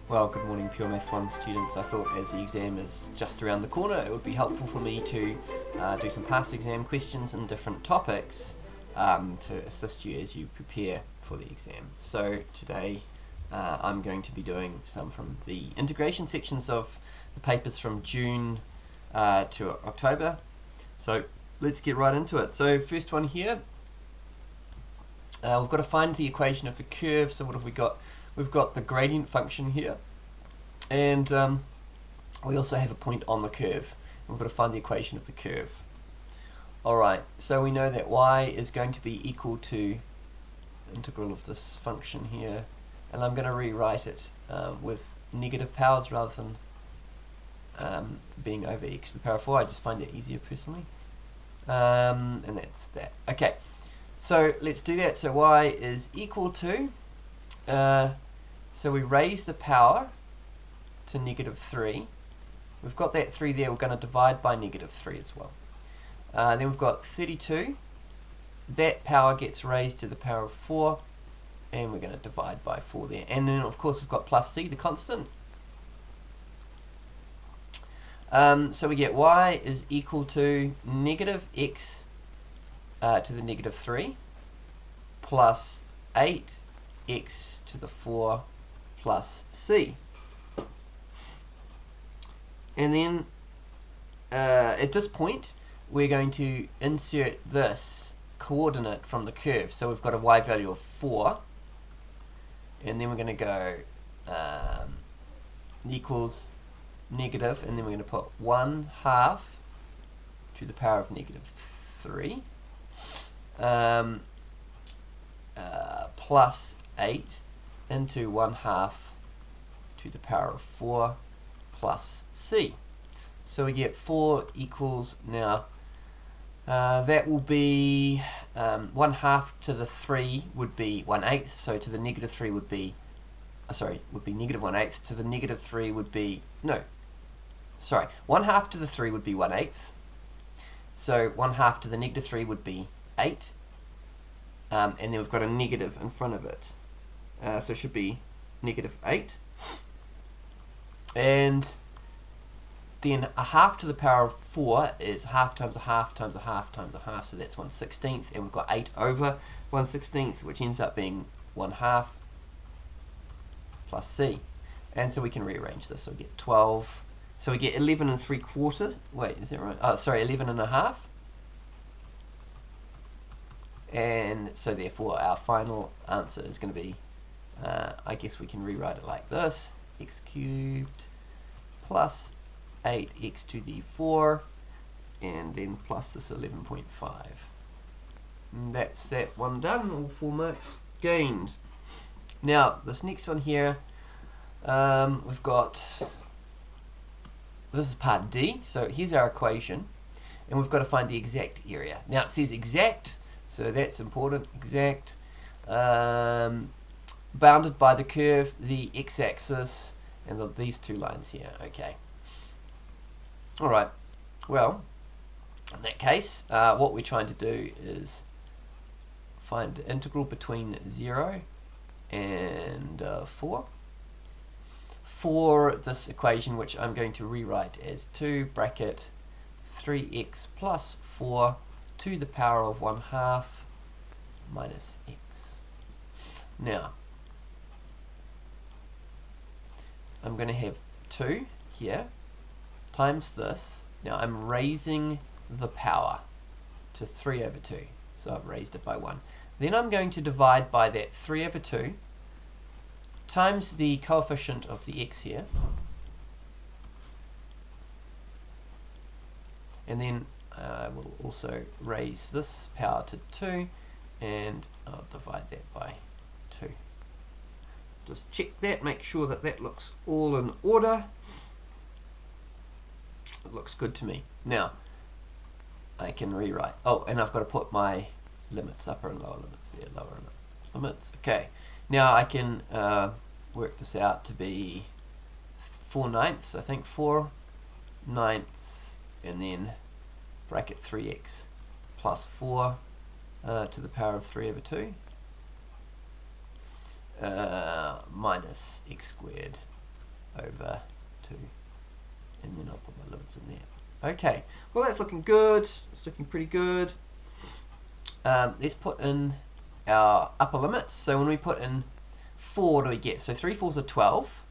Well, good morning Pure Maths 1 students. I thought as the exam is just around the corner, it would be helpful for me to do some past exam questions in different topics to assist you as you prepare for the exam. So today I'm going to be doing some from the integration sections of the papers from June to October. So let's get right into it. So first one here, we've got to find the equation of the curve. So what have we got? We've got the gradient function here, and we also have a point on the curve. We've got to find the equation of the curve. Alright, so we know that y is going to be equal to the integral of this function here, and I'm going to rewrite it with negative powers rather than being over x to the power of 4. I just find that easier personally. And that's that. Okay, so let's do that. So y is equal to, so we raise the power to -3. We've got that 3 there, we're going to divide by -3 as well. Then we've got 32. That power gets raised to the power of 4, and we're going to divide by 4 there. And then of course we've got plus c, the constant. So we get y is equal to -x to the -3 plus 8x to the 4 plus c. And then at this point we're going to insert this coordinate from the curve. So we've got a y value of 4, and then we're going to go equals negative, and then we're going to put 1/2 to the power of -3 plus 8 into 1/2 to the power of 4 plus c. So we get 4 equals, now that will be 1/2 to the 3 would be 1/8, so to the -3 would be, would be -1/8, to the -3 would be, no, sorry, 1/2 to the 3 would be 1/8, so 1/2 to the -3 would be 8, and then we've got a negative in front of it, so it should be -8, and then 1/2 to the power of 4 is 1/2 times 1/2 times 1/2 times 1/2, so that's 1/16, and we've got 8 over 1/16, which ends up being 1/2 plus c. And so we can rearrange this, so we get 12, so we get 11 3/4, wait, is that right? Oh, sorry, 11 1/2. And so therefore our final answer is going to be, I guess we can rewrite it like this, x cubed plus 8x to the 4, and then plus this 11.5. And that's that one done, all 4 marks gained. Now this next one here, we've got, this is part D, so here's our equation, and we've got to find the exact area. Now it says exact, so that's important, exact, bounded by the curve, the x-axis, and these two lines here. Okay. Alright, well, in that case, what we're trying to do is find the integral between 0 and 4 for this equation, which I'm going to rewrite as 2 bracket 3x plus 4 to the power of 1/2 minus x. Now, I'm going to have 2 here times this. Now I'm raising the power to 3 over 2, so I've raised it by 1. Then I'm going to divide by that 3 over 2 times the coefficient of the x here, and then I will also raise this power to 2, and I'll divide that by 2. Just check that, make sure that that looks all in order. It looks good to me. Now I can rewrite, oh, and I've got to put my limits, upper and lower limits there, lower and upper limits. Okay, now I can work this out to be 4/9, I think, 4/9, and then bracket 3x plus 4 to the power of 3 over 2 minus x squared over 2. And then I'll put my limits in there. Okay, well that's looking good. It's looking pretty good. Let's put in our upper limits. So when we put in 4, what do we get? So 3 4s are 12.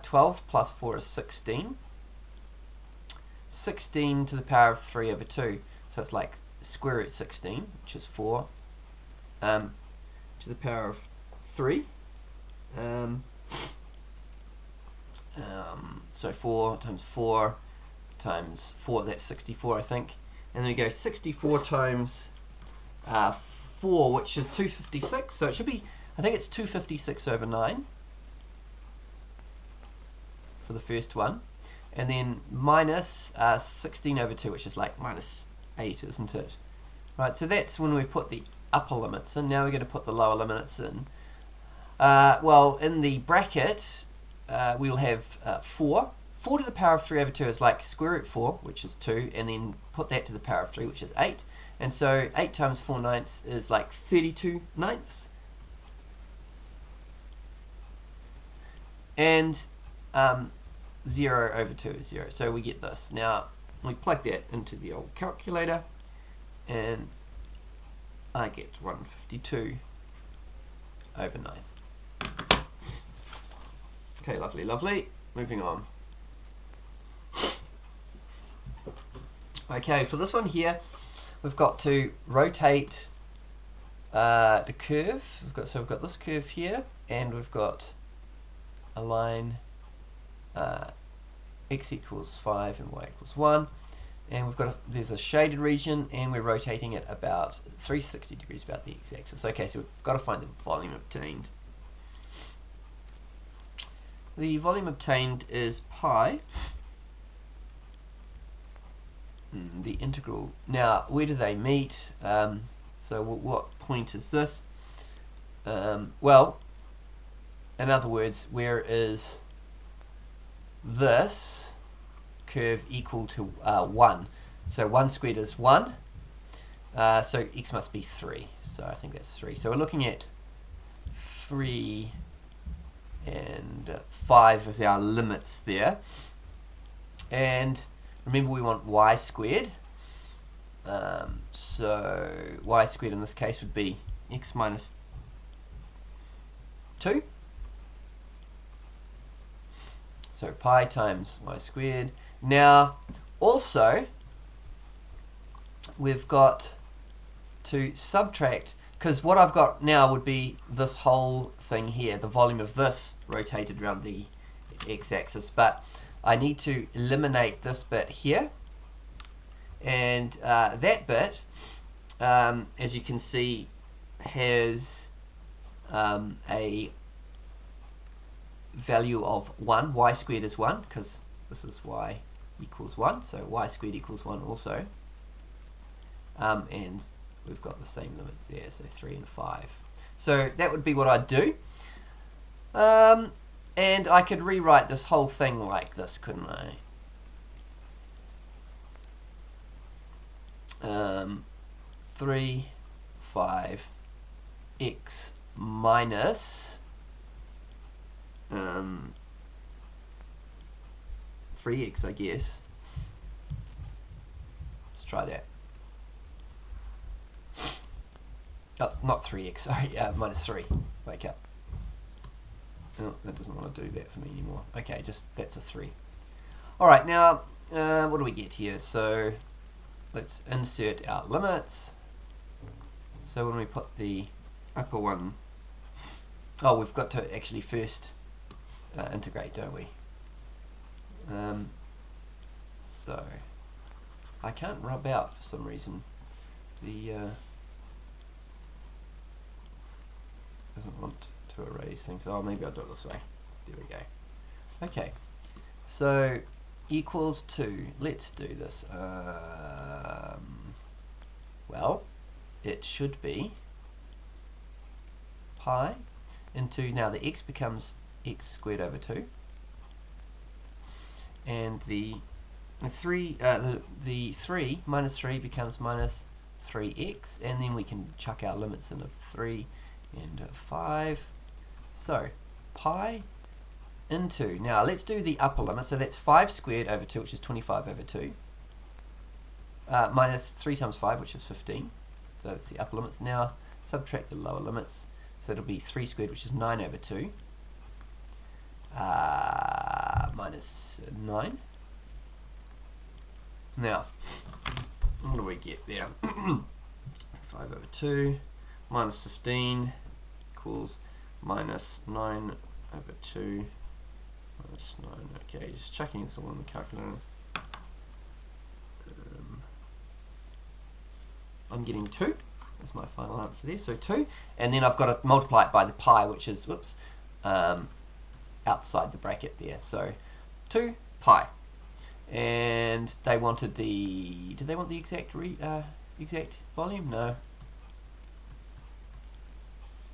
12 plus 4 is 16. 16 to the power of 3 over 2. So it's like square root 16, which is 4, to the power of 3. So 4 times 4 times 4, that's 64, I think. And then we go 64 times 4, which is 256. So it should be, I think it's 256 over 9 for the first one. And then minus 16 over 2, which is like minus 8, isn't it? Right, so that's when we put the upper limits in. Now we're going to put the lower limits in. Well, in the bracket, we'll have 4. 4 to the power of 3 over 2 is like square root 4, which is 2, and then put that to the power of 3, which is 8. And so 8 times 4 ninths is like 32 ninths. And 0 over 2 is 0. So we get this. Now, we plug that into the old calculator, and I get 152 over 9. Okay, lovely, lovely. Moving on. Okay, for this one here, we've got to rotate the curve. We've got this curve here, and we've got a line x equals 5 and y equals 1. And we've got there's a shaded region, and we're rotating it about 360 degrees about the x-axis. Okay, so we've got to find the volume obtained. The volume obtained is pi, the integral. Now, where do they meet? So what point is this? Well, in other words, where is this curve equal to 1? So 1 squared is 1, so x must be 3. So I think that's 3. So we're looking at 3 and 5 as our limits there. And remember, we want y squared. So y squared in this case would be x minus 2. So pi times y squared. Now, also, we've got to subtract, because what I've got now would be this whole thing here, the volume of this rotated around the x-axis, but I need to eliminate this bit here, and that bit, as you can see, has a value of 1. Y squared is 1, because this is y equals 1, so y squared equals 1 also. And we've got the same limits there, so 3 and 5. So that would be what I'd do. And I could rewrite this whole thing like this, couldn't I? 3, 5, x minus 3x, I guess. Let's try that. Oh, not 3x, sorry, minus 3. Wake up. Oh, that doesn't want to do that for me anymore. Okay, just that's a 3. Alright, now, what do we get here? So, let's insert our limits. So when we put the upper one, oh, we've got to actually first integrate, don't we? So, I can't rub out for some reason. The doesn't want to erase things. Oh, maybe I'll do it this way. There we go. Okay, so equals to, let's do this. Well, it should be pi into, now the x becomes x squared over 2, and the 3 minus 3 becomes minus 3x, and then we can chuck our limits in of 3 and 5. So pi into, now let's do the upper limit, so that's 5 squared over 2, which is 25 over 2, minus 3 times 5, which is 15, so that's the upper limits. Now subtract the lower limits, so it'll be 3 squared, which is 9 over 2, minus 9. Now, what do we get there? 5 over 2 minus 15 equals minus 9 over 2 minus 9. Okay, just checking this all in the calculator. I'm getting 2. That's my final answer there. So 2. And then I've got to multiply it by the pi, which is, outside the bracket there. So 2 pi. And they wanted the, did they want the exact exact volume? No.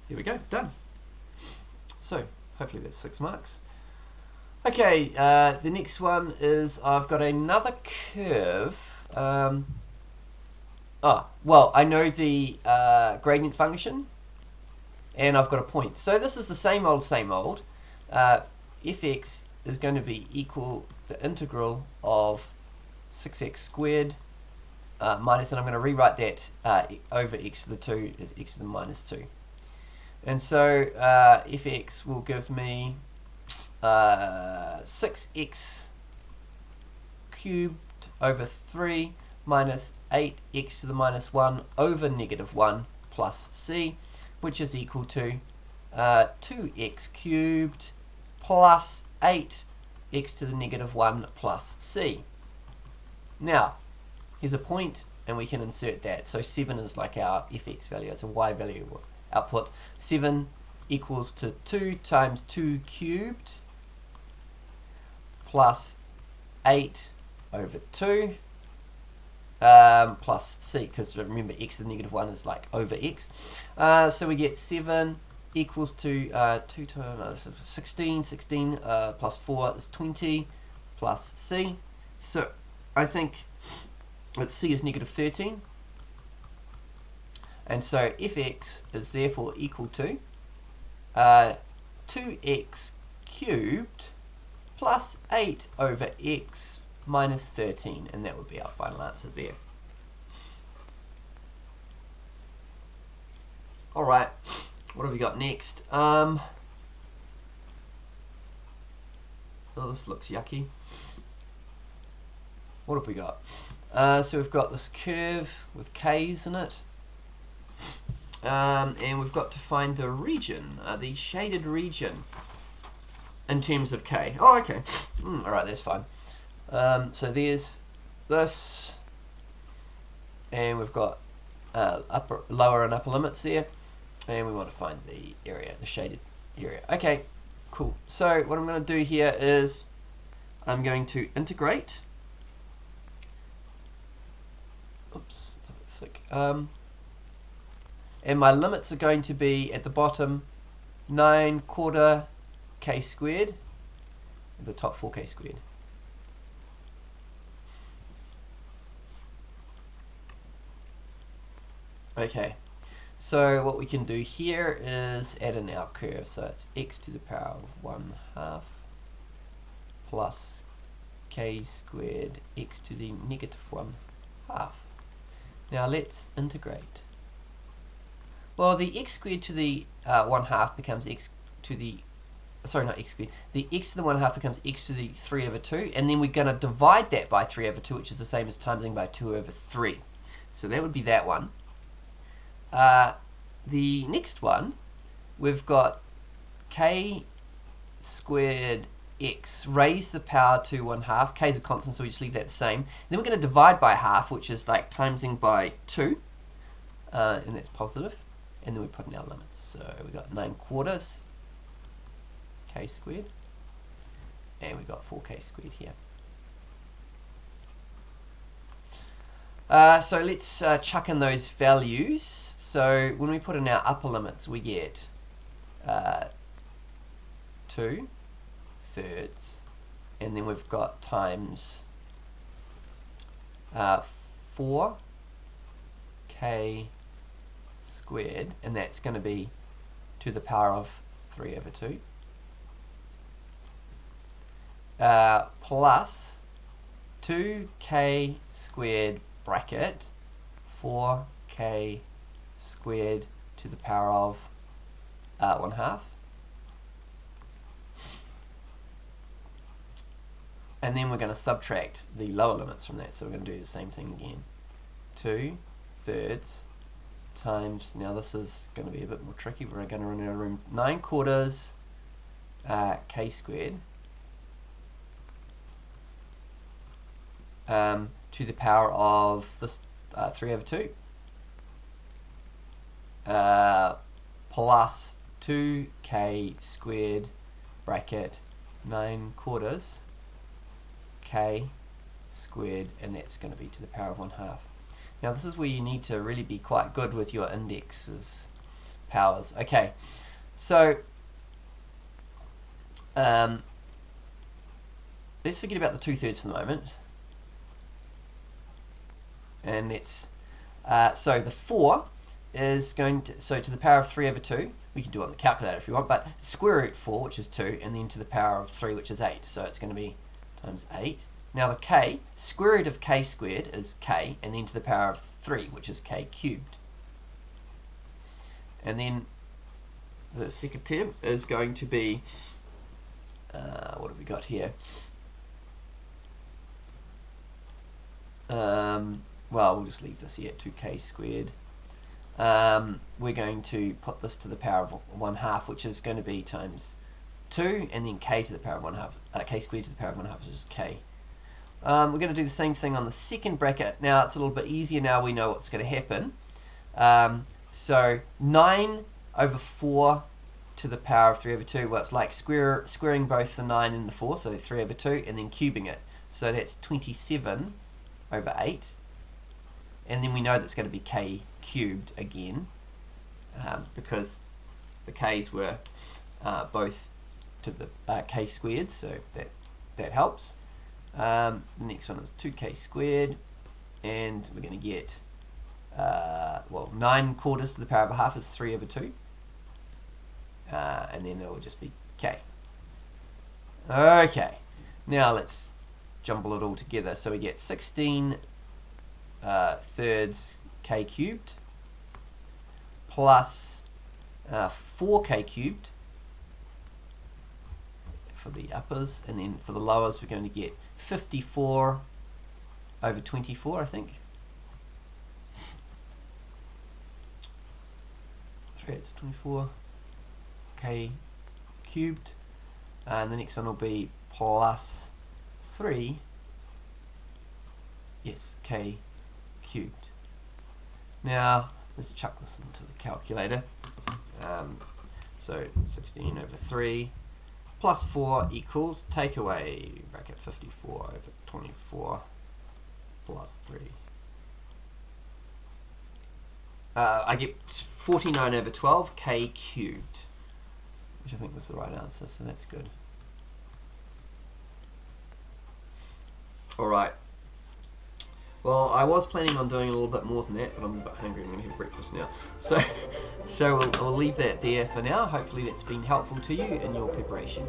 Here we go, done. So hopefully that's 6 marks. Okay, the next one is I've got another curve. Well, I know the gradient function, and I've got a point. So this is the same old, same old. Fx is going to be equal the integral of 6x squared minus, and I'm going to rewrite that over x to the 2 is x to the minus 2. And so fx will give me 6x cubed over 3 minus 8x to the minus 1 over negative 1 plus c, which is equal to 2x cubed plus 8x to the negative 1 plus c. Now, here's a point, and we can insert that. So 7 is like our fx value, it's a y value output. 7 equals to 2 times 2 cubed plus 8 over 2 plus c, because remember x to the negative 1 is like over x. So we get 7 equals to 2 times 16, plus 4 is 20 plus c. So I think c is negative 13. And so fx is therefore equal to 2x cubed plus 8 over x minus 13, and that would be our final answer there. Alright, what have we got next? Oh, this looks yucky. What have we got? So we've got this curve with k's in it. And we've got to find the region, the shaded region in terms of k. Oh, okay. Alright, that's fine. So there's this, and we've got lower and upper limits there, and we want to find the area, the shaded area. Okay, cool. So what I'm going to do here is I'm going to integrate. Oops, it's a bit thick. And my limits are going to be at the bottom 9/4 k squared, at the top 4k squared. Okay, so what we can do here is add in our curve. So it's x to the power of 1/2 plus k squared x to the negative 1/2. Now let's integrate. Well, the x squared to the 1/2 becomes x to the, sorry, not x squared, the x to the 1/2 becomes x to the 3 over 2, and then we're going to divide that by 3 over 2, which is the same as timesing by 2 over 3. So that would be that one. The next one, we've got k squared x raised to the power to 1/2. K is a constant, so we just leave that the same. And then we're going to divide by half, which is like timesing by 2, and that's positive. And then we put in our limits. So we got 9/4 k squared, and we got 4k squared here. So let's chuck in those values. So when we put in our upper limits, we get 2/3, and then we've got times 4k squared, and that's going to be to the power of 3 over 2. plus 2k squared bracket 4k squared to the power of 1/2. And then we're going to subtract the lower limits from that. So we're going to do the same thing again. 2/3 times, now this is going to be a bit more tricky. We're going to run out of room. 9/4 k squared to the power of this 3/2 plus 2k squared bracket 9/4 k squared, and that's going to be to the power of 1/2. Now this is where you need to really be quite good with your indexes powers. Okay, so let's forget about the 2/3 for the moment, and let's so the 4 is going to, so to the power of 3/2, we can do it on the calculator if you want, but square root 4, which is 2, and then to the power of 3, which is 8, so it's going to be times 8. Now the k, square root of k squared is k, and then to the power of 3, which is k cubed. And then the second term is going to be, what have we got here? Well, we'll just leave this here, 2k squared. We're going to put this to the power of 1/2, which is going to be times 2, and then k to the power of 1/2, k squared to the power of 1/2, which is k. We're going to do the same thing on the second bracket. Now it's a little bit easier now we know what's going to happen. So 9/4 to the power of 3/2, well, it's like squaring both the 9 and the 4, so 3/2, and then cubing it. So that's 27/8. And then we know that's going to be k cubed again, because the k's were both to the k squared, so that helps. The next one is 2k squared, and we're going to get, well, 9/4 to the power of 1/2 is 3/2, and then it will just be k. Okay, now let's jumble it all together. So we get 16/3 k cubed plus 4k cubed for the uppers, and then for the lowers we're going to get 54/24, I think. It's 24k cubed, and the next one will be plus 3, yes, k cubed. Now let's chuck this into the calculator. So 16/3 plus 4 equals, take away bracket 54/24 plus 3. I get 49/12 k cubed, which I think was the right answer, so that's good. Alright. Well, I was planning on doing a little bit more than that, but I'm a bit hungry. I'm going to have breakfast now. So we'll leave that there for now. Hopefully that's been helpful to you in your preparation.